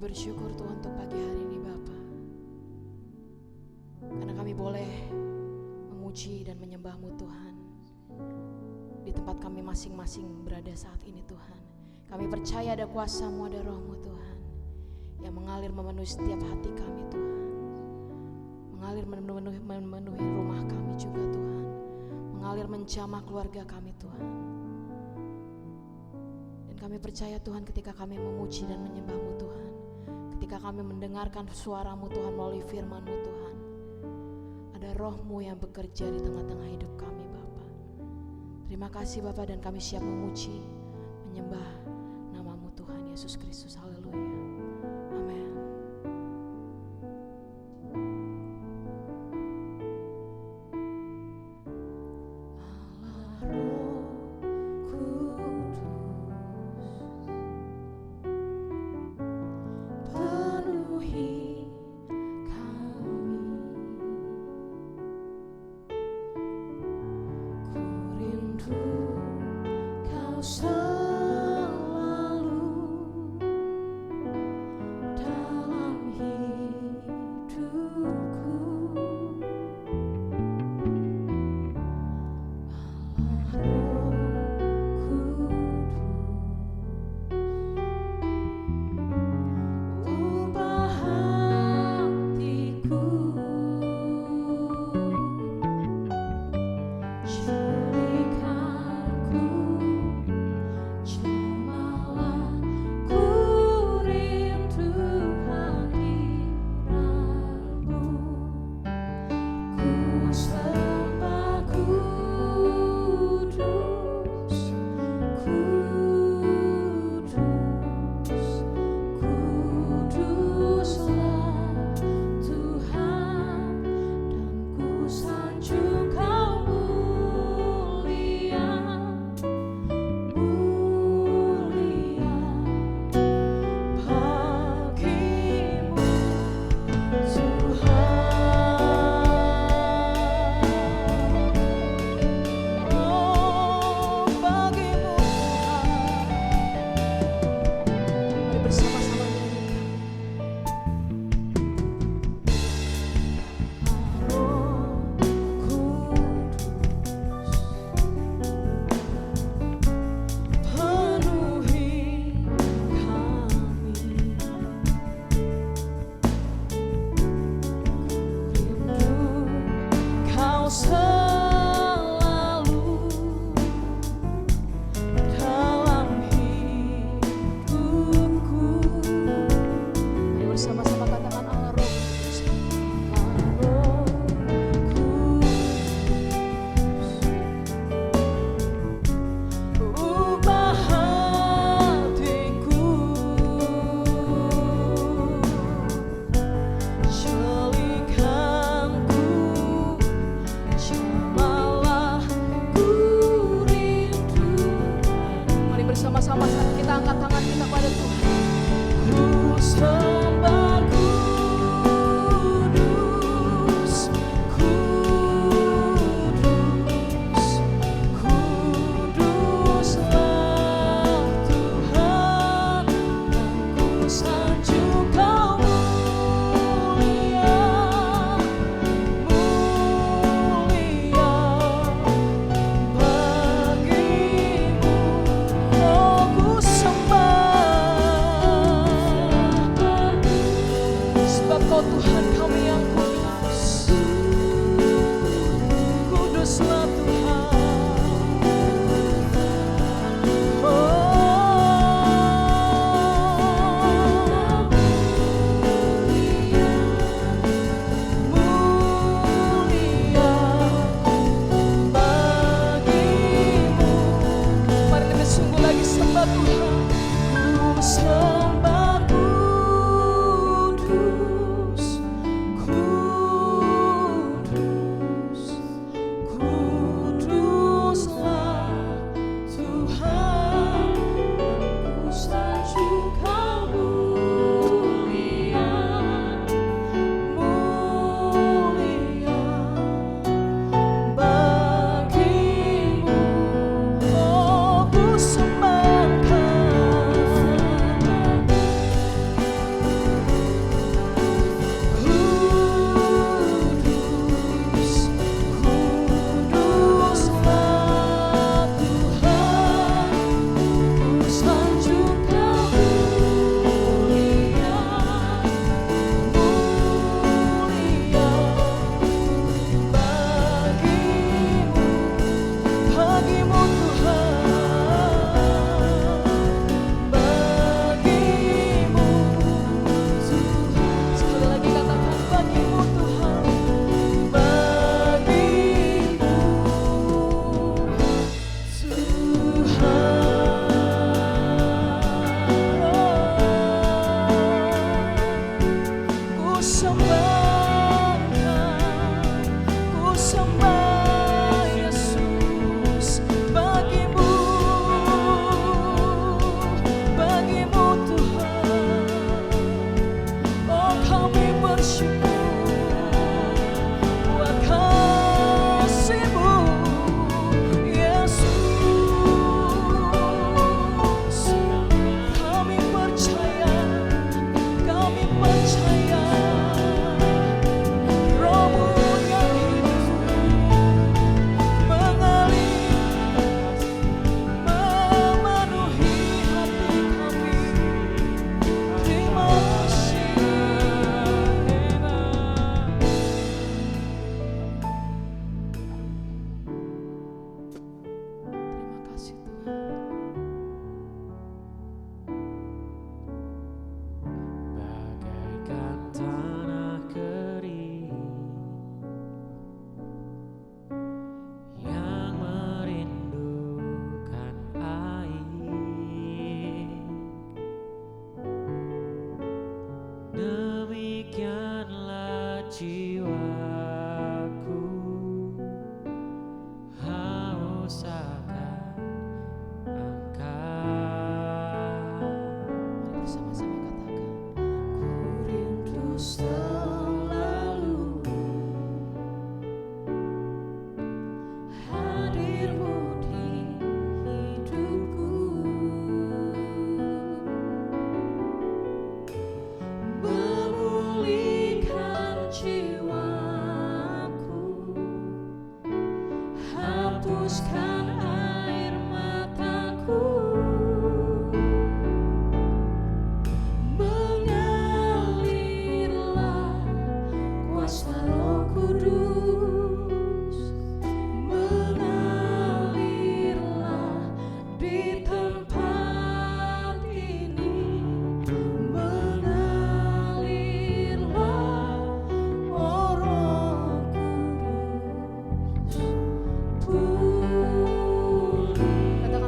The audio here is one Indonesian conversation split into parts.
bersyukur Tuhan untuk pagi hari ini Bapa, karena kami boleh memuji dan menyembah-Mu Tuhan di tempat kami masing-masing berada saat ini Tuhan. Kami percaya ada kuasa-Mu, ada Roh-Mu Tuhan yang mengalir memenuhi setiap hati kami Tuhan, mengalir memenuhi rumah kami juga Tuhan, mengalir menjamah keluarga kami Tuhan. Dan kami percaya Tuhan ketika kami memuji dan menyembah-Mu Tuhan, ketika kami mendengarkan suara-Mu Tuhan melalui firman-Mu Tuhan, ada Roh-Mu yang bekerja di tengah-tengah hidup kami Bapa. Terima kasih Bapa, dan kami siap memuji, menyembah nama-Mu Tuhan Yesus Kristus. Haleluya. Amin.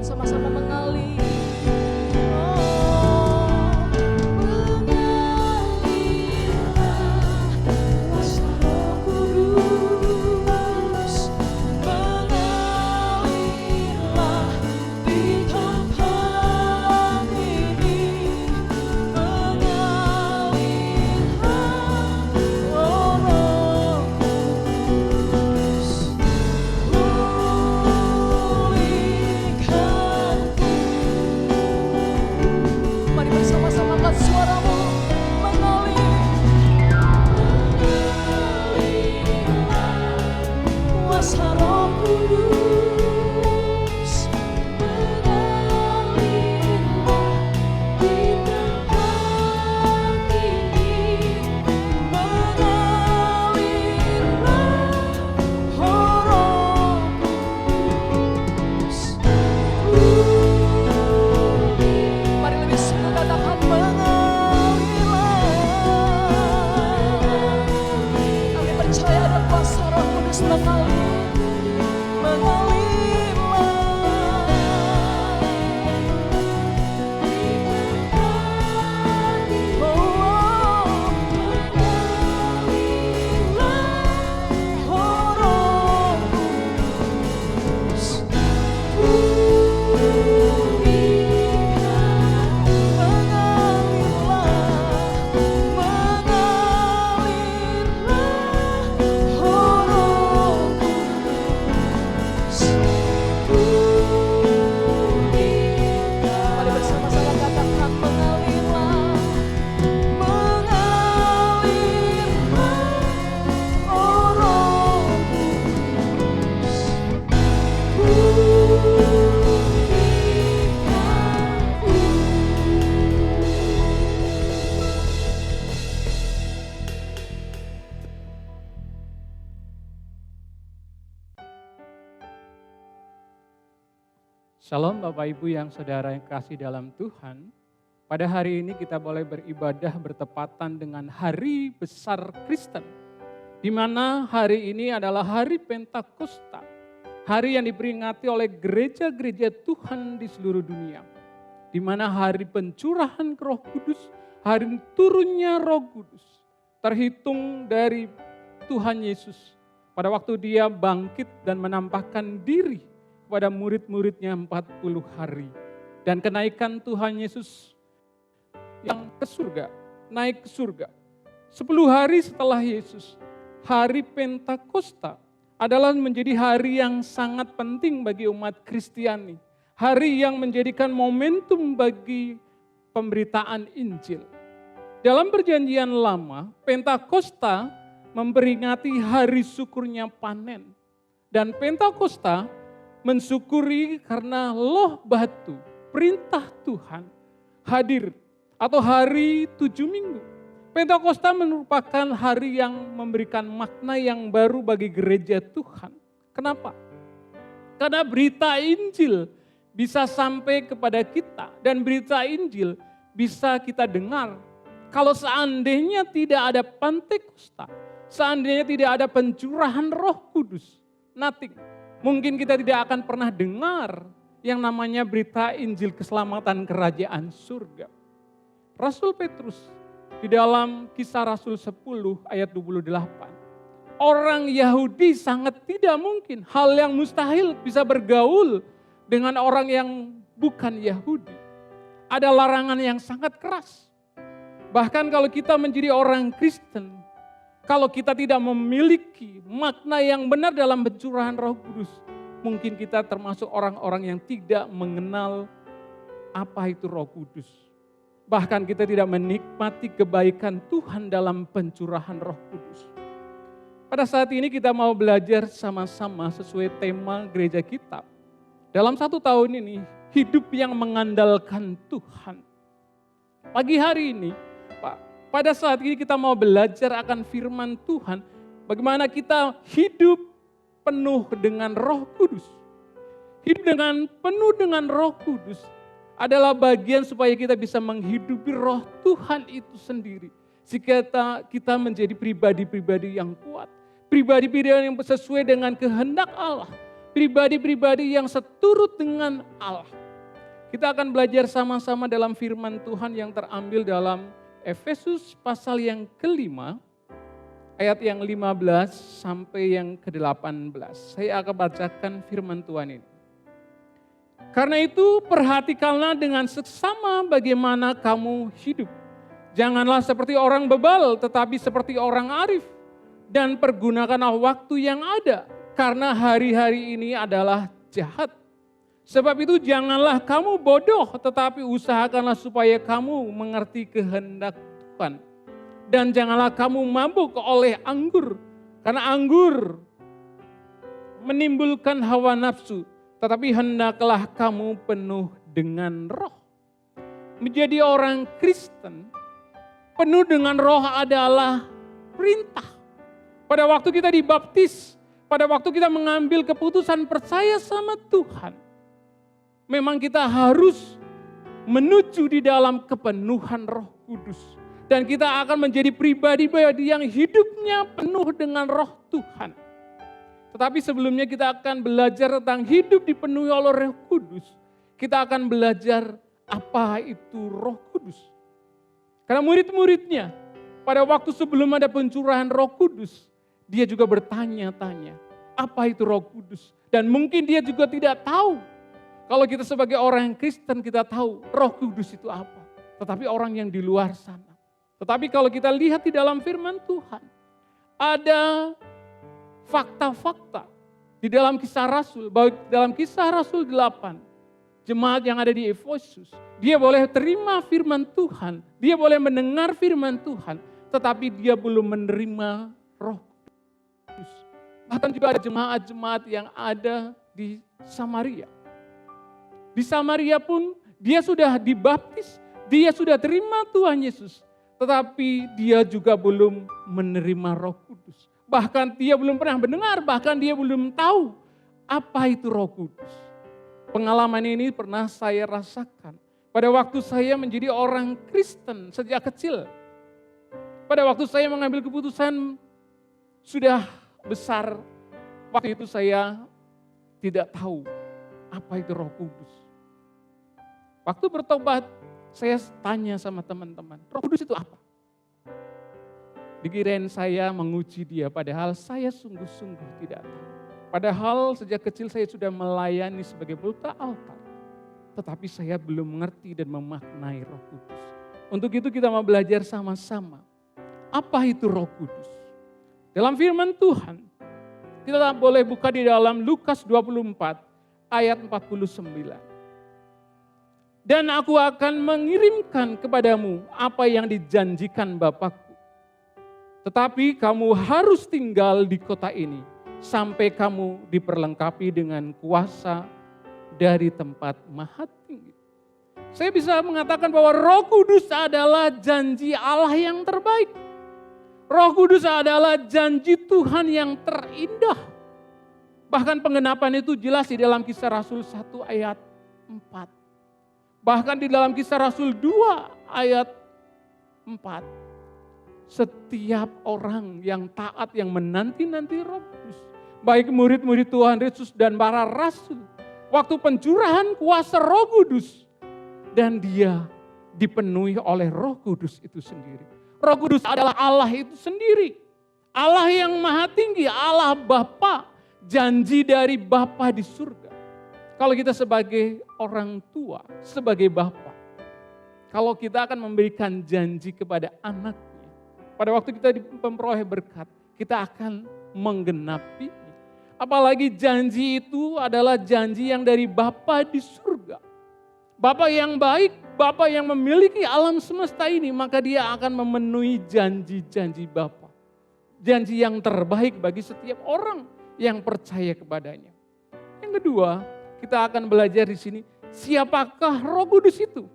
sama-sama mengalir. Shalom Bapak Ibu yang saudara yang kasih dalam Tuhan. Pada hari ini kita boleh beribadah bertepatan dengan hari besar Kristen. Di mana hari ini adalah hari Pentakosta. Hari yang diperingati oleh gereja-gereja Tuhan di seluruh dunia. Di mana hari pencurahan Roh Kudus, hari turunnya Roh Kudus. Terhitung dari Tuhan Yesus pada waktu dia bangkit dan menampakkan diri pada murid-muridnya 40 hari. Dan kenaikan Tuhan Yesus yang ke surga, naik ke surga. 10 hari setelah Yesus, hari Pentakosta adalah menjadi hari yang sangat penting bagi umat Kristiani. Hari yang menjadikan momentum bagi pemberitaan Injil. Dalam perjanjian lama, Pentakosta memperingati hari syukurnya panen. Dan Pentakosta mensyukuri karena loh batu, perintah Tuhan hadir atau hari 7 minggu. Pentakosta merupakan hari yang memberikan makna yang baru bagi gereja Tuhan. Kenapa? Karena berita Injil bisa sampai kepada kita dan berita Injil bisa kita dengar. Kalau seandainya tidak ada Pentakosta, seandainya tidak ada pencurahan Roh Kudus, nothing. Mungkin kita tidak akan pernah dengar yang namanya berita Injil keselamatan kerajaan surga. Rasul Petrus di dalam Kisah Rasul 10 ayat 28. Orang Yahudi sangat tidak mungkin, hal yang mustahil bisa bergaul dengan orang yang bukan Yahudi. Ada larangan yang sangat keras. Bahkan kalau kita menjadi orang Kristen, kalau kita tidak memiliki makna yang benar dalam pencurahan Roh Kudus, mungkin kita termasuk orang-orang yang tidak mengenal apa itu Roh Kudus. Bahkan kita tidak menikmati kebaikan Tuhan dalam pencurahan Roh Kudus. Pada saat ini kita mau belajar sama-sama sesuai tema gereja kita. Dalam 1 tahun ini, hidup yang mengandalkan Tuhan. Pagi hari ini, pada saat ini kita mau belajar akan firman Tuhan. Bagaimana kita hidup penuh dengan Roh Kudus. Hidup penuh dengan Roh Kudus adalah bagian supaya kita bisa menghidupi Roh Tuhan itu sendiri. Sehingga kita menjadi pribadi-pribadi yang kuat. Pribadi-pribadi yang sesuai dengan kehendak Allah. pribadi-pribadi yang seturut dengan Allah. Kita akan belajar sama-sama dalam firman Tuhan yang terambil dalam Efesus pasal yang ke-5, ayat yang 15 sampai yang ke-18. Saya akan bacakan firman Tuhan ini. Karena itu perhatikanlah dengan seksama bagaimana kamu hidup. Janganlah seperti orang bebal, tetapi seperti orang arif. Dan pergunakanlah waktu yang ada, karena hari-hari ini adalah jahat. Sebab itu janganlah kamu bodoh, tetapi usahakanlah supaya kamu mengerti kehendak Tuhan. Dan janganlah kamu mabuk oleh anggur, karena anggur menimbulkan hawa nafsu. Tetapi hendaklah kamu penuh dengan roh. Menjadi orang Kristen, penuh dengan roh adalah perintah. Pada waktu kita dibaptis, pada waktu kita mengambil keputusan percaya sama Tuhan, memang kita harus menuju di dalam kepenuhan Roh Kudus. Dan kita akan menjadi pribadi-pribadi yang hidupnya penuh dengan roh Tuhan. Tetapi sebelumnya kita akan belajar tentang hidup dipenuhi oleh Roh Kudus. Kita akan belajar apa itu Roh Kudus. Karena murid-muridnya pada waktu sebelum ada pencurahan Roh Kudus, dia juga bertanya-tanya, apa itu Roh Kudus? Dan mungkin dia juga tidak tahu. Kalau kita sebagai orang yang Kristen kita tahu Roh Kudus itu apa. Tetapi orang yang di luar sana. Tetapi kalau kita lihat di dalam firman Tuhan, ada fakta-fakta di dalam Kisah Rasul, baik dalam Kisah Rasul 8, jemaat yang ada di Efesus, dia boleh terima firman Tuhan, dia boleh mendengar firman Tuhan, tetapi dia belum menerima Roh Kudus. Bahkan juga ada jemaat-jemaat yang ada di Samaria. Di Samaria pun dia sudah dibaptis, dia sudah terima Tuhan Yesus, tetapi dia juga belum menerima Roh Kudus. Bahkan dia belum pernah mendengar, bahkan dia belum tahu apa itu Roh Kudus. Pengalaman ini pernah saya rasakan pada waktu saya menjadi orang Kristen sejak kecil. Pada waktu saya mengambil keputusan sudah besar, waktu itu saya tidak tahu apa itu Roh Kudus. Waktu bertobat, saya tanya sama teman-teman, Roh Kudus itu apa? Dikirain saya menguji dia, padahal saya sungguh-sungguh tidak tahu. Padahal sejak kecil saya sudah melayani sebagai buta altar. Tetapi saya belum mengerti dan memaknai Roh Kudus. Untuk itu kita mau belajar sama-sama. Apa itu Roh Kudus? Dalam firman Tuhan, kita boleh buka di dalam Lukas 24 ayat 49. Dan aku akan mengirimkan kepadamu apa yang dijanjikan Bapakku. Tetapi kamu harus tinggal di kota ini sampai kamu diperlengkapi dengan kuasa dari tempat Maha Tinggi. Saya bisa mengatakan bahwa Roh Kudus adalah janji Allah yang terbaik. Roh Kudus adalah janji Tuhan yang terindah. Bahkan penggenapan itu jelas di dalam Kisah Rasul 1 ayat 4. Bahkan di dalam Kisah Rasul 2 ayat 4. Setiap orang yang taat, yang menanti-nanti Roh Kudus, baik murid-murid Tuhan Yesus dan para rasul, waktu pencurahan kuasa Roh Kudus, dan dia dipenuhi oleh Roh Kudus itu sendiri. Roh Kudus adalah Allah itu sendiri, Allah yang Maha Tinggi, Allah Bapa, janji dari Bapa di surga. Kalau kita sebagai orang tua, sebagai Bapa, kalau kita akan memberikan janji kepada anak, pada waktu kita memperoleh berkat, kita akan menggenapi. Apalagi janji itu adalah janji yang dari Bapa di surga. Bapa yang baik, Bapa yang memiliki alam semesta ini, maka dia akan memenuhi janji-janji Bapa. Janji yang terbaik bagi setiap orang yang percaya kepadanya. Yang kedua, kita akan belajar di sini, siapakah Roh Kudus itu?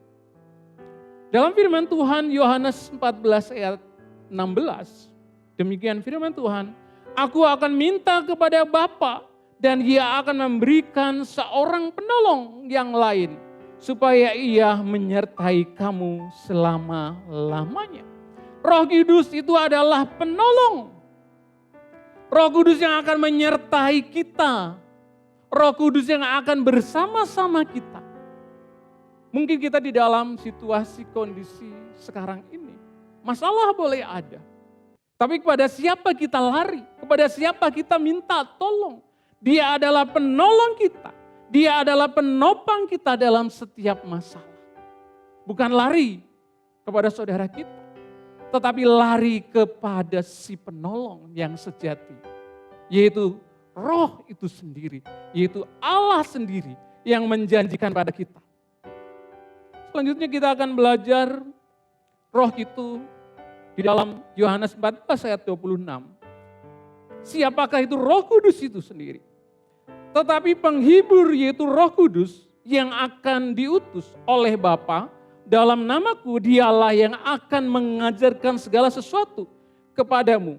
Dalam firman Tuhan Yohanes 14 ayat 16, demikian firman Tuhan, aku akan minta kepada Bapa dan Ia akan memberikan seorang penolong yang lain supaya Ia menyertai kamu selama-lamanya. Roh Kudus itu adalah penolong. Roh Kudus yang akan menyertai kita Roh Kudus yang akan bersama-sama kita. Mungkin kita di dalam situasi kondisi sekarang ini, masalah boleh ada. Tapi kepada siapa kita lari? Kepada siapa kita minta tolong? Dia adalah penolong kita. Dia adalah penopang kita dalam setiap masalah. Bukan lari kepada saudara kita, tetapi lari kepada si penolong yang sejati, yaitu Roh itu sendiri, yaitu Allah sendiri yang menjanjikan pada kita. Selanjutnya kita akan belajar Roh itu di dalam Yohanes 14 ayat 26. Siapakah itu Roh Kudus itu sendiri? Tetapi penghibur yaitu Roh Kudus yang akan diutus oleh Bapa dalam namaku, dialah yang akan mengajarkan segala sesuatu kepadamu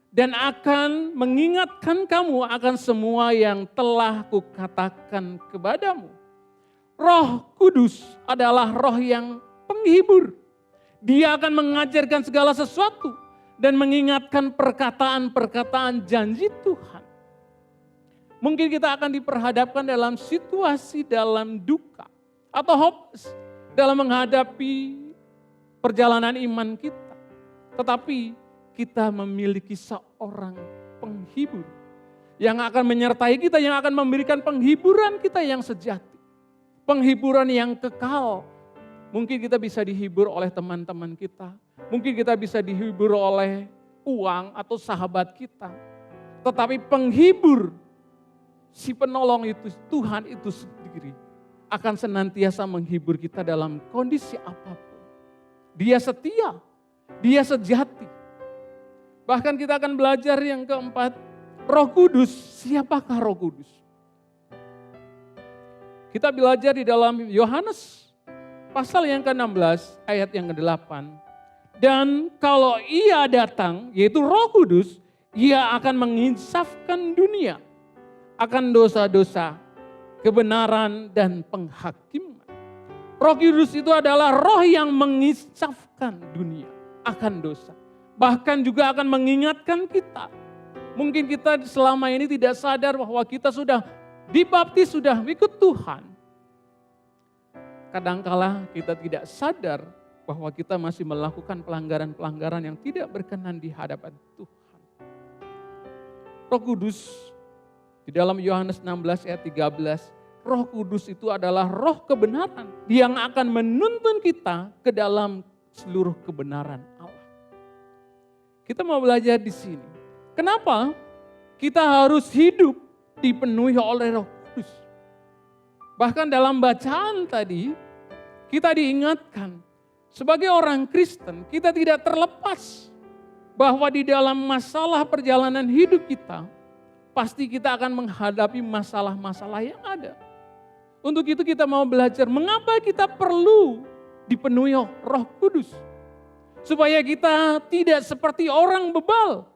dan akan mengingatkan kamu akan semua yang telah kukatakan kepadamu. Roh Kudus adalah roh yang penghibur. Dia akan mengajarkan segala sesuatu dan mengingatkan perkataan-perkataan janji Tuhan. Mungkin kita akan diperhadapkan dalam situasi dalam duka atau hopeless dalam menghadapi perjalanan iman kita. Tetapi kita memiliki seorang penghibur yang akan menyertai kita, yang akan memberikan penghiburan kita yang sejati. Penghiburan yang kekal. Mungkin kita bisa dihibur oleh teman-teman kita. Mungkin kita bisa dihibur oleh uang atau sahabat kita. Tetapi penghibur, si penolong itu, Tuhan itu sendiri akan senantiasa menghibur kita dalam kondisi apapun. Dia setia, dia sejati. Bahkan kita akan belajar yang keempat, Roh Kudus. Siapakah Roh Kudus? Kita belajar di dalam Yohanes pasal yang ke-16 ayat yang ke-8. Dan kalau ia datang, yaitu Roh Kudus, ia akan menginsafkan dunia akan dosa-dosa, kebenaran dan penghakiman. Roh Kudus itu adalah roh yang menginsafkan dunia akan dosa. Bahkan juga akan mengingatkan kita. Mungkin kita selama ini tidak sadar bahwa kita sudah dibaptis, sudah ikut Tuhan. Kadangkala kita tidak sadar bahwa kita masih melakukan pelanggaran-pelanggaran yang tidak berkenan di hadapan Tuhan. Roh Kudus di dalam Yohanes 16 ayat 13, Roh Kudus itu adalah roh kebenaran yang akan menuntun kita ke dalam seluruh kebenaran Allah. Kita mau belajar di sini. Kenapa kita harus hidup dipenuhi oleh Roh Kudus? Bahkan dalam bacaan tadi, kita diingatkan sebagai orang Kristen, kita tidak terlepas bahwa di dalam masalah perjalanan hidup kita, pasti kita akan menghadapi masalah-masalah yang ada. Untuk itu kita mau belajar mengapa kita perlu dipenuhi Roh Kudus. Supaya kita tidak seperti orang bebal.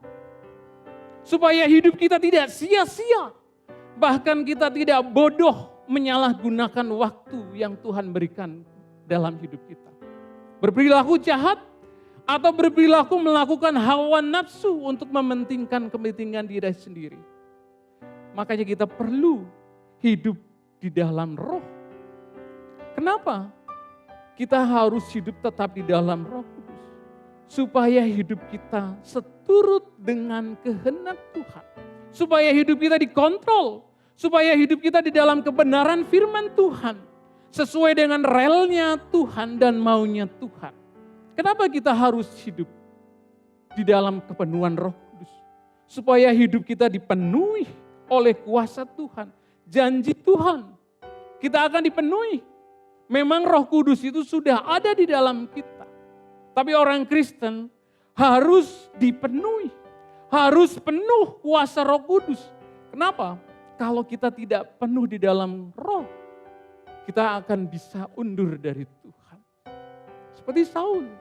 Supaya hidup kita tidak sia-sia. Bahkan kita tidak bodoh menyalahgunakan waktu yang Tuhan berikan dalam hidup kita. Berperilaku jahat atau berperilaku melakukan hawa nafsu untuk mementingkan kepentingan diri sendiri. Makanya kita perlu hidup di dalam roh. Kenapa? Kita harus hidup tetap di dalam Roh Kudus. Supaya hidup kita seturut dengan kehendak Tuhan. Supaya hidup kita dikontrol. Supaya hidup kita di dalam kebenaran firman Tuhan. Sesuai dengan relnya Tuhan dan maunya Tuhan. Kenapa kita harus hidup di dalam kepenuhan Roh Kudus? Supaya hidup kita dipenuhi oleh kuasa Tuhan, janji Tuhan, kita akan dipenuhi. Memang Roh Kudus itu sudah ada di dalam kita. Tapi orang Kristen harus dipenuhi, harus penuh kuasa Roh Kudus. Kenapa? Kalau kita tidak penuh di dalam roh, kita akan bisa undur dari Tuhan. Seperti Saul,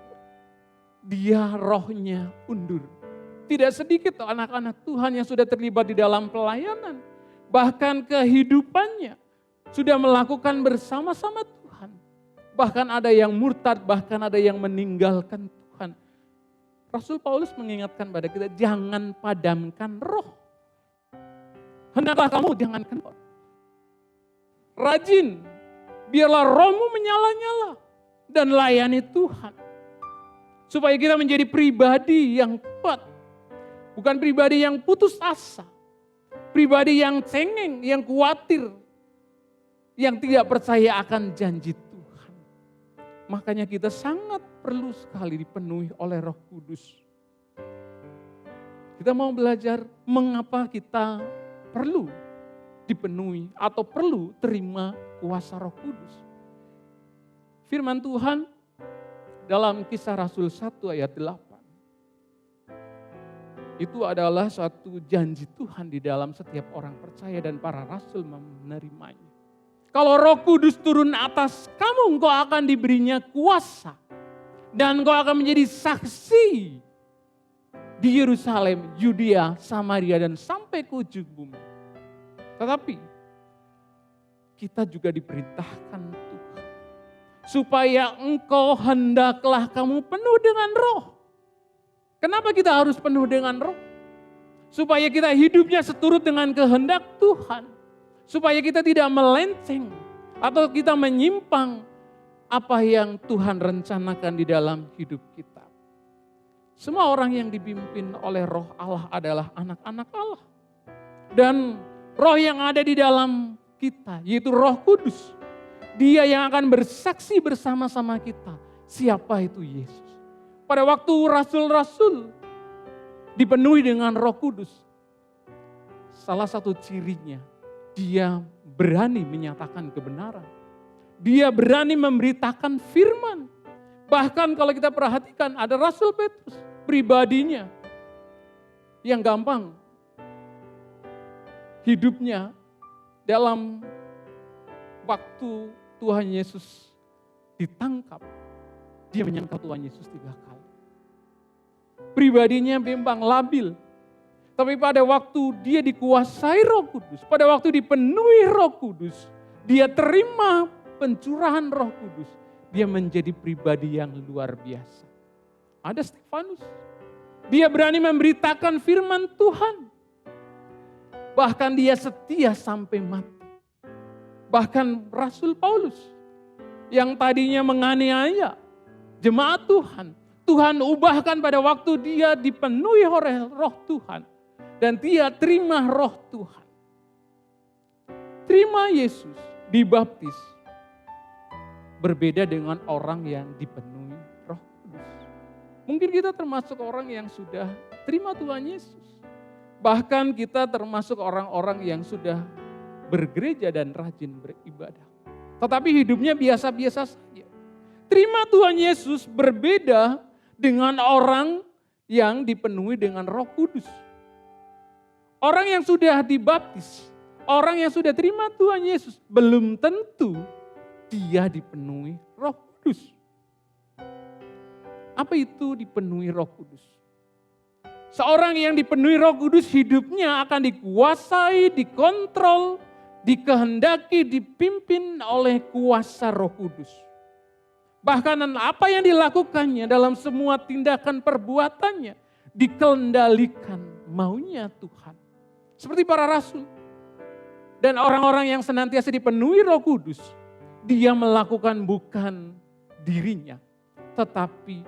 dia rohnya undur. Tidak sedikit anak-anak Tuhan yang sudah terlibat di dalam pelayanan. Bahkan kehidupannya sudah melakukan bersama-sama Tuhan. Bahkan ada yang murtad, bahkan ada yang meninggalkan Tuhan. Rasul Paulus mengingatkan pada kita, jangan padamkan roh. Hendaklah kamu jangankan roh. rajin. Biarlah rohmu menyala-nyala dan layani Tuhan. Supaya kita menjadi pribadi yang kuat. Bukan pribadi yang putus asa. Pribadi yang cengeng, yang khawatir. Yang tidak percaya akan janji Tuhan. Makanya kita sangat perlu sekali dipenuhi oleh Roh Kudus. Kita mau belajar mengapa kita perlu dipenuhi atau perlu terima kuasa Roh Kudus. Firman Tuhan dalam Kisah Rasul 1 ayat 8. Itu adalah suatu janji Tuhan di dalam setiap orang percaya dan para rasul menerimanya. Kalau Roh Kudus turun atas kamu, engkau akan diberinya kuasa. Dan engkau akan menjadi saksi di Yerusalem, Yudea, Samaria, dan sampai ke ujung bumi. Tetapi kita juga diperintahkan Tuhan. Supaya engkau hendaklah kamu penuh dengan roh. Kenapa kita harus penuh dengan roh? Supaya kita hidupnya seturut dengan kehendak Tuhan. Supaya kita tidak melenceng atau kita menyimpang apa yang Tuhan rencanakan di dalam hidup kita. Semua orang yang dipimpin oleh Roh Allah adalah anak-anak Allah. Dan roh yang ada di dalam kita, yaitu Roh Kudus. Dia yang akan bersaksi bersama-sama kita. Siapa itu Yesus? Pada waktu rasul-rasul dipenuhi dengan Roh Kudus. Salah satu cirinya, dia berani menyatakan kebenaran. Dia berani memberitakan firman. Bahkan kalau kita perhatikan ada Rasul Petrus pribadinya yang gampang hidupnya dalam waktu Tuhan Yesus ditangkap. Dia menyangkal Tuhan Yesus 3 kali. Pribadinya memang labil. Tapi pada waktu dia dikuasai Roh Kudus, pada waktu dipenuhi Roh Kudus, dia terima pencurahan Roh Kudus, dia menjadi pribadi yang luar biasa. Ada Stefanus, dia berani memberitakan firman Tuhan. Bahkan dia setia sampai mati. Bahkan Rasul Paulus yang tadinya menganiaya jemaat Tuhan, Tuhan ubahkan pada waktu dia dipenuhi oleh Roh Tuhan. Dan dia terima Roh Tuhan. Terima Yesus, dibaptis. Berbeda dengan orang yang dipenuhi Roh Kudus. Mungkin kita termasuk orang yang sudah terima Tuhan Yesus. Bahkan kita termasuk orang-orang yang sudah bergereja dan rajin beribadah. Tetapi hidupnya biasa-biasa saja. Terima Tuhan Yesus berbeda dengan orang yang dipenuhi dengan Roh Kudus. Orang yang sudah dibaptis, orang yang sudah terima Tuhan Yesus, belum tentu dia dipenuhi Roh Kudus. Apa itu dipenuhi Roh Kudus? Seorang yang dipenuhi Roh Kudus hidupnya akan dikuasai, dikontrol, dikehendaki, dipimpin oleh kuasa Roh Kudus. Bahkan apa yang dilakukannya dalam semua tindakan perbuatannya dikendalikan maunya Tuhan. Seperti para rasul. Dan orang-orang yang senantiasa dipenuhi Roh Kudus, dia melakukan bukan dirinya, tetapi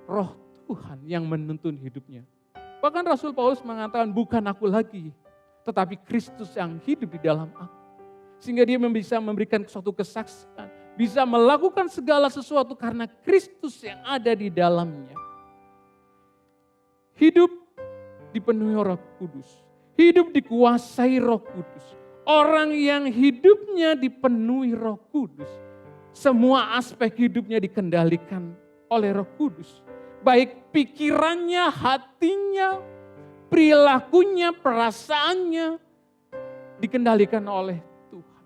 Roh Tuhan yang menuntun hidupnya. Bahkan Rasul Paulus mengatakan bukan aku lagi, tetapi Kristus yang hidup di dalam aku. Sehingga dia bisa memberikan suatu kesaksian, bisa melakukan segala sesuatu karena Kristus yang ada di dalamnya. Hidup dipenuhi Roh Kudus. Hidup dikuasai Roh Kudus. Orang yang hidupnya dipenuhi Roh Kudus, semua aspek hidupnya dikendalikan oleh Roh Kudus. Baik pikirannya, hatinya, perilakunya, perasaannya dikendalikan oleh Tuhan.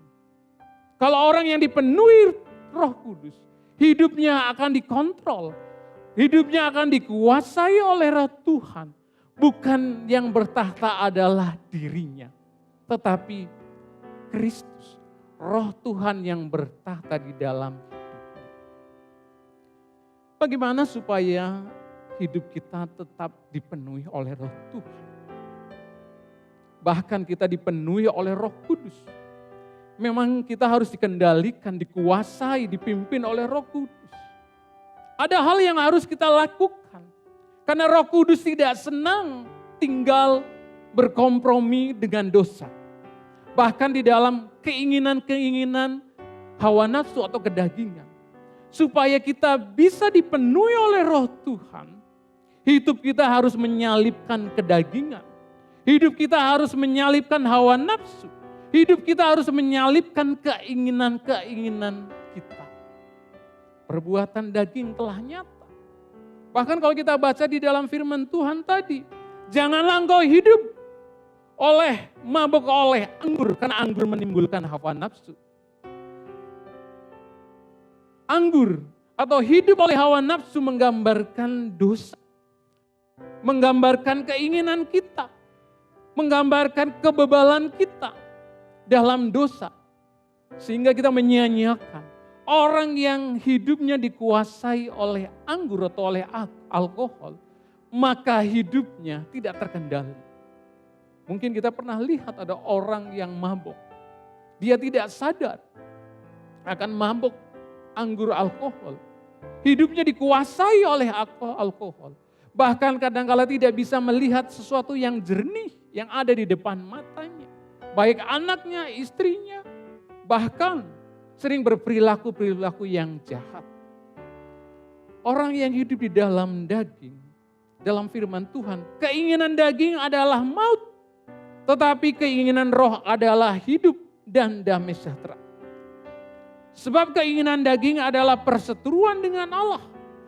Kalau orang yang dipenuhi Roh Kudus, hidupnya akan dikontrol. Hidupnya akan dikuasai oleh Roh Tuhan. Bukan yang bertahta adalah dirinya, tetapi Kristus, Roh Tuhan yang bertahta di dalam hidupnya. Bagaimana supaya hidup kita tetap dipenuhi oleh Roh Tuhan? Bahkan kita dipenuhi oleh Roh Kudus. memang kita harus dikendalikan, dikuasai, dipimpin oleh Roh Kudus. Ada hal yang harus kita lakukan. Karena Roh Kudus tidak senang tinggal berkompromi dengan dosa. Bahkan di dalam keinginan-keinginan hawa nafsu atau kedagingan. Supaya kita bisa dipenuhi oleh Roh Tuhan, hidup kita harus menyalipkan kedagingan. Hidup kita harus menyalipkan hawa nafsu. Hidup kita harus menyalipkan keinginan-keinginan kita. Perbuatan daging telah nyata. Bahkan kalau kita baca di dalam firman Tuhan tadi, janganlah engkau hidup mabuk oleh anggur, karena anggur menimbulkan hawa nafsu. Anggur atau hidup oleh hawa nafsu menggambarkan dosa. Menggambarkan keinginan kita. Menggambarkan kebebalan kita dalam dosa. Sehingga kita menyia-nyiakan. Orang yang hidupnya dikuasai oleh anggur atau oleh alkohol, maka hidupnya tidak terkendali. Mungkin kita pernah lihat ada orang yang mabuk. Dia tidak sadar akan mabuk anggur alkohol. Hidupnya dikuasai oleh alkohol. Bahkan kadang-kala tidak bisa melihat sesuatu yang jernih yang ada di depan matanya. Baik anaknya, istrinya, bahkan sering berperilaku-perilaku yang jahat. Orang yang hidup di dalam daging, dalam firman Tuhan, keinginan daging adalah maut. Tetapi keinginan roh adalah hidup dan damai sejahtera. Sebab keinginan daging adalah perseteruan dengan Allah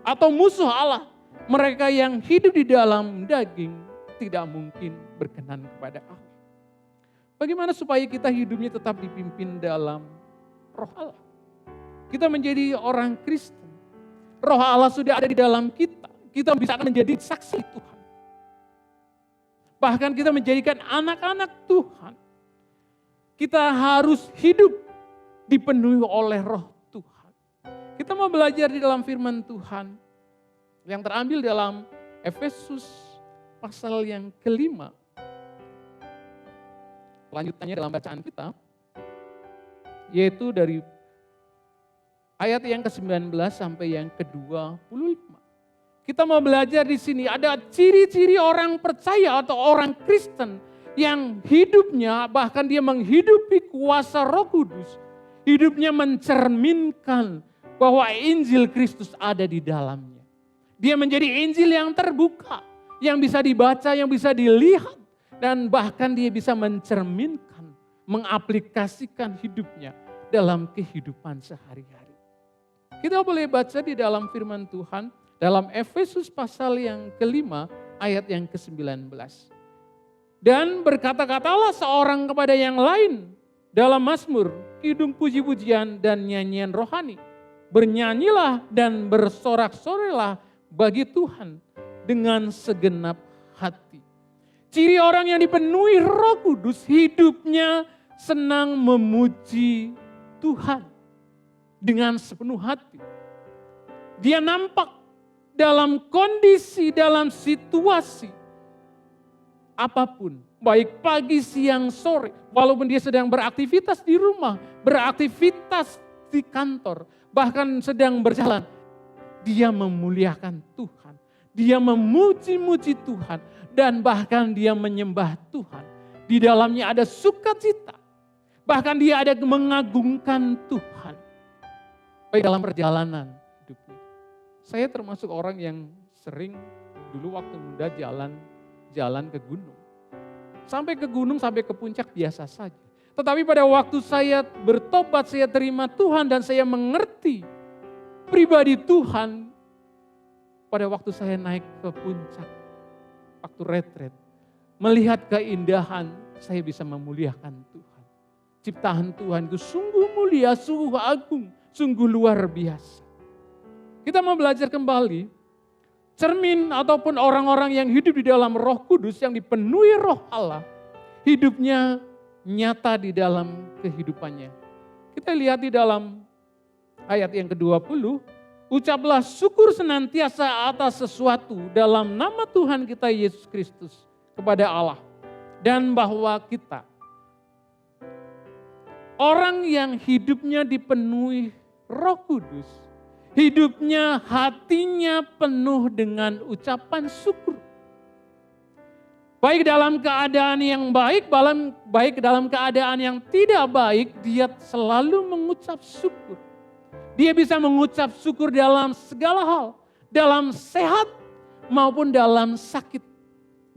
atau musuh Allah. Mereka yang hidup di dalam daging tidak mungkin berkenan kepada Allah. Bagaimana supaya kita hidupnya tetap dipimpin dalam Roh Allah? Kita menjadi orang Kristen. Roh Allah sudah ada di dalam kita. Kita bisa menjadi saksi Tuhan. Bahkan kita menjadikan anak-anak Tuhan. Kita harus hidup dipenuhi oleh Roh Tuhan. Kita mau belajar di dalam firman Tuhan yang terambil dalam Efesus pasal yang ke-5. Lanjutannya dalam bacaan kita, yaitu dari ayat yang ke-19 sampai yang ke-25. Kita mau belajar di sini ada ciri-ciri orang percaya atau orang Kristen yang hidupnya bahkan dia menghidupi kuasa Roh Kudus. Hidupnya mencerminkan bahwa Injil Kristus ada di dalamnya. Dia menjadi Injil yang terbuka, yang bisa dibaca, yang bisa dilihat. Dan bahkan dia bisa mencerminkan, mengaplikasikan hidupnya dalam kehidupan sehari-hari. Kita boleh baca di dalam firman Tuhan, dalam Efesus pasal yang ke-5 ayat yang ke-19. Dan berkata-katalah seorang kepada yang lain dalam mazmur, kidung puji-pujian dan nyanyian rohani. Bernyanyilah dan bersorak-sorailah bagi Tuhan dengan segenap hati. Ciri orang yang dipenuhi Roh Kudus hidupnya senang memuji Tuhan dengan sepenuh hati. Dia nampak dalam kondisi, dalam situasi apapun, baik pagi, siang, sore, walaupun dia sedang beraktivitas di rumah, beraktivitas di kantor, bahkan sedang berjalan, dia memuliakan Tuhan, dia memuji-muji Tuhan, dan bahkan dia menyembah Tuhan. Di dalamnya ada sukacita, bahkan dia ada mengagungkan Tuhan. Baik dalam perjalanan hidupnya. Saya termasuk orang yang sering dulu waktu muda jalan ke gunung. Sampai ke gunung, sampai ke puncak biasa saja. Tetapi pada waktu saya bertobat, saya terima Tuhan dan saya mengerti pribadi Tuhan. Pada waktu saya naik ke puncak, waktu retret, melihat keindahan, saya bisa memuliakan Tuhan. Ciptaan Tuhan itu sungguh mulia, sungguh agung, sungguh luar biasa. Kita mau belajar kembali, cermin ataupun orang-orang yang hidup di dalam Roh Kudus, yang dipenuhi Roh Allah, hidupnya nyata di dalam kehidupannya. Kita lihat di dalam ayat yang ke-20, ucaplah syukur senantiasa atas sesuatu dalam nama Tuhan kita Yesus Kristus kepada Allah. Dan bahwa kita, Orang yang hidupnya dipenuhi Roh Kudus, hidupnya, hatinya penuh dengan ucapan syukur. Baik dalam keadaan yang baik, baik dalam keadaan yang tidak baik, dia selalu mengucap syukur. Dia bisa mengucap syukur dalam segala hal, dalam sehat maupun dalam sakit.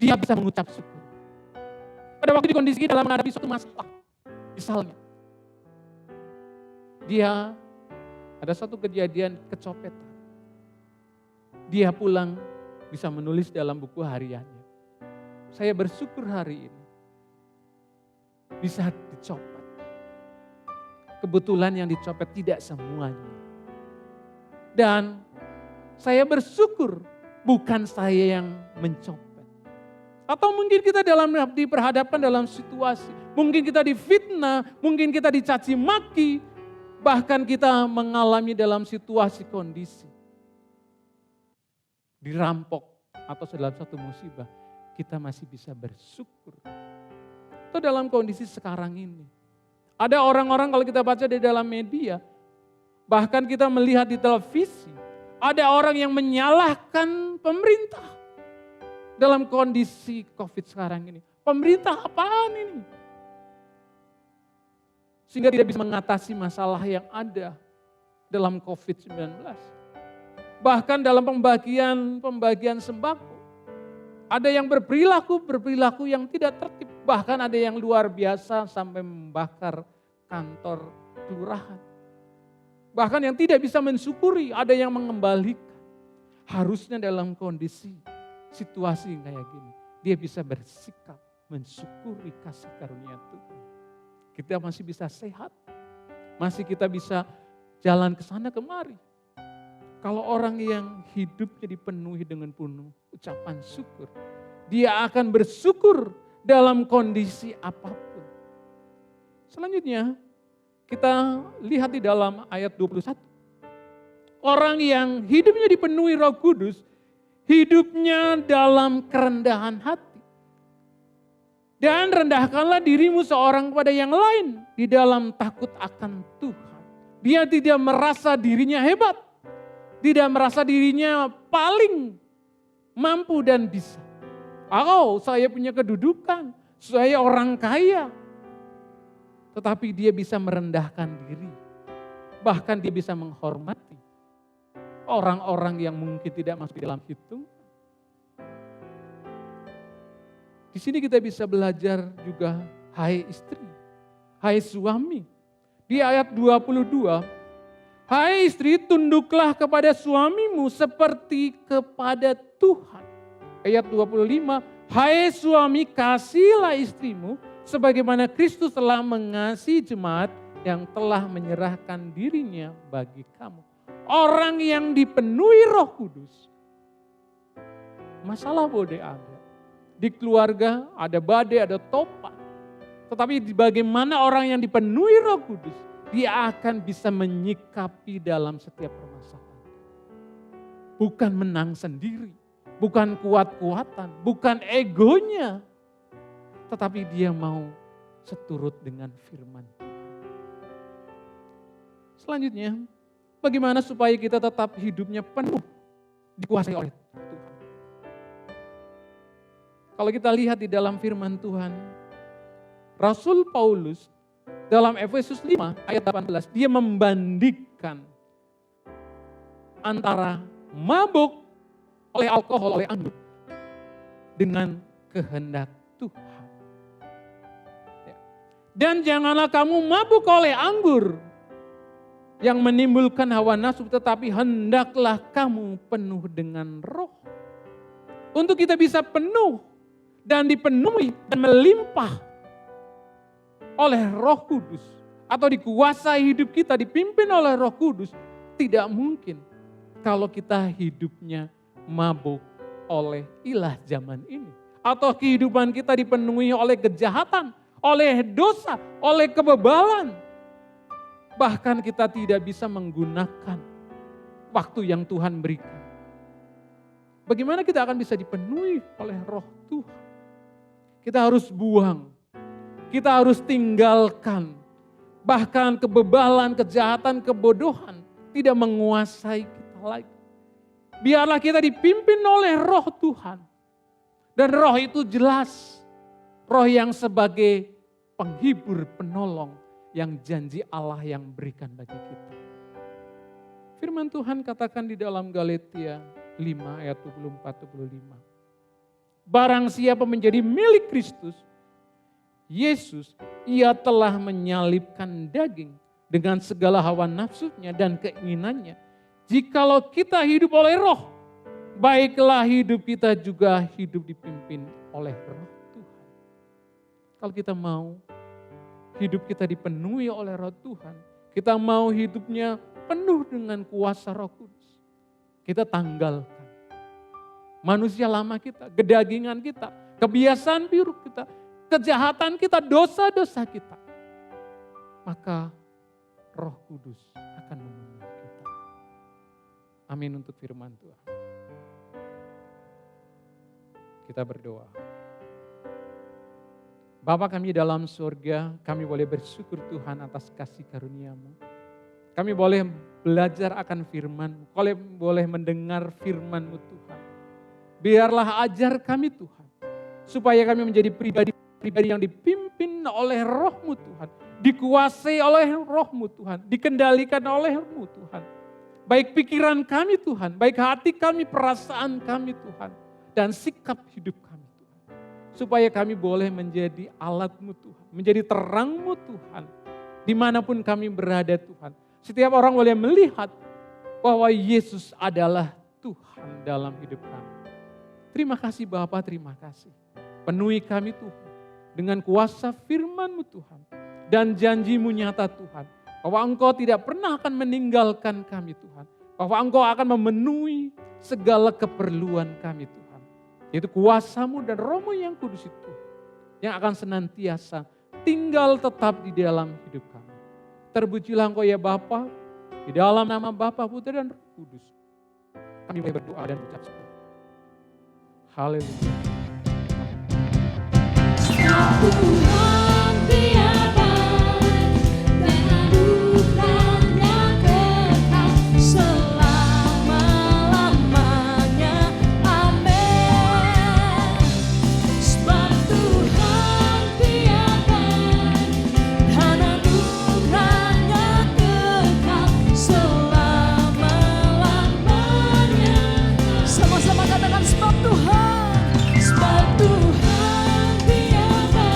Dia bisa mengucap syukur. Pada waktu di kondisi dalam menghadapi suatu masalah, misalnya, dia ada satu kejadian kecopetan. Dia pulang bisa menulis dalam buku hariannya. Saya bersyukur hari ini bisa dicopet. Kebetulan yang dicopet tidak semuanya. Dan saya bersyukur bukan saya yang mencopet. Atau mungkin kita diperhadapkan dalam situasi. Mungkin kita difitnah, mungkin kita dicaci maki. Bahkan kita mengalami dalam situasi kondisi. Dirampok atau dalam satu musibah. Kita masih bisa bersyukur. Atau dalam kondisi sekarang ini. Ada orang-orang kalau kita baca di dalam media. Bahkan kita melihat di televisi. Ada orang yang menyalahkan pemerintah. Dalam kondisi COVID sekarang ini. Pemerintah apaan ini? Sehingga tidak bisa mengatasi masalah yang ada dalam COVID-19. Bahkan dalam pembagian sembako. Ada yang berperilaku yang tidak tertib. Bahkan ada yang luar biasa sampai membakar kantor kelurahan. Bahkan yang tidak bisa mensyukuri, ada yang mengembalikan. Harusnya dalam kondisi situasi kayak gini, dia bisa bersikap mensyukuri kasih karunia Tuhan. Kita masih bisa sehat, masih kita bisa jalan ke sana kemari. Kalau orang yang hidupnya dipenuhi dengan penuh ucapan syukur, dia akan bersyukur dalam kondisi apapun. Selanjutnya, kita lihat di dalam ayat 21. Orang yang hidupnya dipenuhi Roh Kudus, hidupnya dalam kerendahan hati. Dan rendahkanlah dirimu seorang kepada yang lain di dalam takut akan Tuhan. Dia tidak merasa dirinya hebat. Tidak merasa dirinya paling mampu dan bisa. Oh, saya punya kedudukan. Saya orang kaya. Tetapi dia bisa merendahkan diri. Bahkan dia bisa menghormati orang-orang yang mungkin tidak masuk dalam hitung. Di sini kita bisa belajar juga, hai istri, hai suami. Di ayat 22, hai istri tunduklah kepada suamimu seperti kepada Tuhan. Ayat 25, hai suami kasihilah istrimu sebagaimana Kristus telah mengasihi jemaat yang telah menyerahkan dirinya bagi kamu. Orang yang dipenuhi Roh Kudus, masalah boleh ada. Di keluarga ada badai, ada topan. Tetapi bagaimana orang yang dipenuhi Roh Kudus, dia akan bisa menyikapi dalam setiap permasalahan. Bukan menang sendiri, bukan kuat-kuatan, bukan egonya. Tetapi dia mau seturut dengan firman Tuhan. Selanjutnya, bagaimana supaya kita tetap hidupnya penuh dikuasai oleh Tuhan. Kalau kita lihat di dalam firman Tuhan, Rasul Paulus dalam Efesus 5 ayat 18, dia membandingkan antara mabuk oleh alkohol, oleh anggur, dengan kehendak Tuhan. Dan janganlah kamu mabuk oleh anggur yang menimbulkan hawa nafsu, tetapi hendaklah kamu penuh dengan Roh. Untuk kita bisa penuh dan dipenuhi dan melimpah oleh Roh Kudus, atau dikuasai hidup kita dipimpin oleh Roh Kudus, tidak mungkin kalau kita hidupnya mabuk oleh ilah zaman ini, atau kehidupan kita dipenuhi oleh kejahatan, oleh dosa, oleh kebebalan. Bahkan kita tidak bisa menggunakan waktu yang Tuhan berikan. Bagaimana kita akan bisa dipenuhi oleh Roh Tuhan? Kita harus buang, kita harus tinggalkan bahkan kebebalan, kejahatan, kebodohan tidak menguasai kita lagi. Biarlah kita dipimpin oleh Roh Tuhan. Dan Roh itu jelas, Roh yang sebagai penghibur, penolong yang janji Allah yang berikan bagi kita. Firman Tuhan katakan di dalam Galatia 5 ayat 24-25. Barang siapa menjadi milik Kristus, Yesus, ia telah menyalibkan daging dengan segala hawa nafsunya dan keinginannya. Jikalau kita hidup oleh Roh, baiklah hidup kita juga hidup dipimpin oleh Roh Tuhan. Kalau kita mau hidup kita dipenuhi oleh Roh Tuhan, kita mau hidupnya penuh dengan kuasa Roh Kudus, kita tanggalkan manusia lama kita, kedagingan kita, kebiasaan buruk kita, kejahatan kita, dosa-dosa kita. Maka Roh Kudus akan memenuhi kita. Amin untuk firman Tuhan. Kita berdoa. Bapa kami dalam surga, kami boleh bersyukur Tuhan atas kasih karunia-Mu. Kami boleh belajar akan firman-Mu, boleh mendengar firman-Mu Tuhan. Biarlah ajar kami Tuhan, supaya kami menjadi pribadi yang dipimpin oleh Roh-Mu Tuhan, dikuasai oleh Roh-Mu Tuhan, dikendalikan oleh Roh-Mu Tuhan. Baik pikiran kami Tuhan, baik hati kami, perasaan kami Tuhan, dan sikap hidup kami Tuhan. Supaya kami boleh menjadi alat-Mu Tuhan, menjadi terang-Mu Tuhan, dimanapun kami berada Tuhan. Setiap orang boleh melihat bahwa Yesus adalah Tuhan dalam hidup kami. Terima kasih Bapa, terima kasih. Penuhi kami Tuhan dengan kuasa firman-Mu Tuhan. Dan janji-Mu nyata Tuhan. Bahwa Engkau tidak pernah akan meninggalkan kami Tuhan. Bahwa Engkau akan memenuhi segala keperluan kami Tuhan. Yaitu kuasa-Mu dan Roh-Mu yang kudus itu. Yang akan senantiasa tinggal tetap di dalam hidup kami. Terpujilah Engkau ya Bapa. Di dalam nama Bapa, Putra dan Roh Kudus. Kami boleh berdoa dan ucap syukur. Haleluya. Tuhan tiada dan anugerahnya kekal selama-lamanya. Amin. Sebab Tuhan tiada dan anugerahnya kekal selama-lamanya. Sama-sama katakan sebab Tuhan tiada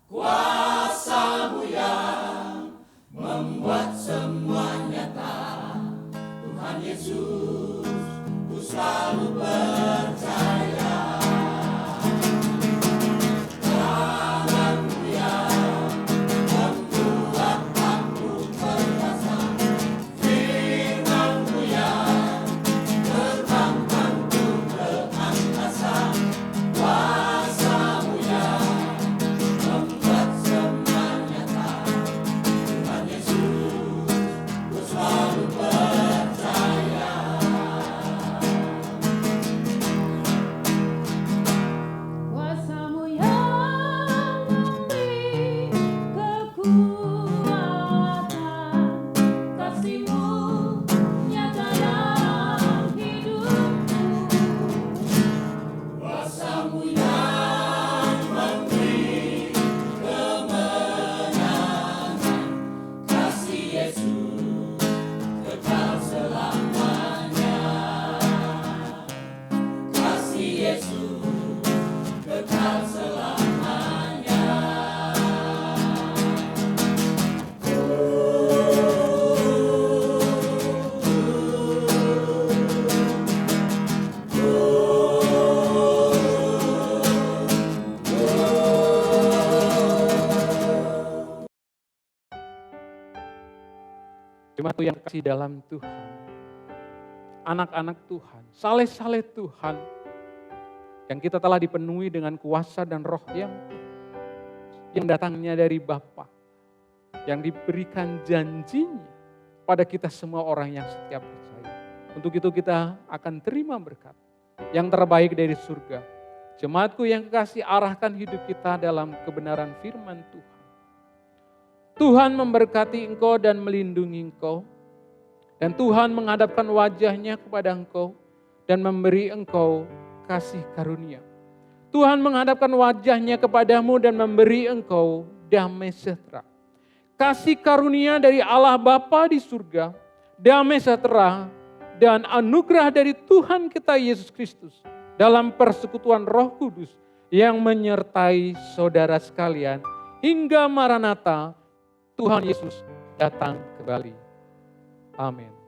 Kuasa-Mu yang membuat semua nyata. Tuhan Yesus, ku selalu percaya. Tangan-Mu yang membuat aku perkasa. Firman-Mu yang terbang tentu ke angkasa. Kuasa-Mu yang membuat semua nyata. Tuhan Yesus, ku selalu percaya. Kuasa-Mu yang memberi kekuatan. Kasih-Mu nyata dalam hidupku. Kuasa-Mu yang memberi kemenangan. Kasih Yesus kekal selamanya. Kasih Yesus kekal selamanya. Jemaatku yang kasih dalam Tuhan, anak-anak Tuhan, saleh-saleh Tuhan, yang kita telah dipenuhi dengan kuasa dan roh yang datangnya dari Bapa, yang diberikan janjinya pada kita semua orang yang setia percaya. Untuk itu kita akan terima berkat yang terbaik dari surga. Jemaatku yang kekasih, arahkan hidup kita dalam kebenaran firman Tuhan. Tuhan memberkati engkau dan melindungi engkau. Dan Tuhan menghadapkan wajahnya kepada engkau dan memberi engkau kasih karunia. Tuhan menghadapkan wajahnya kepadamu dan memberi engkau damai sejahtera. Kasih karunia dari Allah Bapa di surga, damai sejahtera dan anugerah dari Tuhan kita Yesus Kristus dalam persekutuan Roh Kudus yang menyertai saudara sekalian hingga Maranatha, Tuhan Yesus datang kembali. Amin.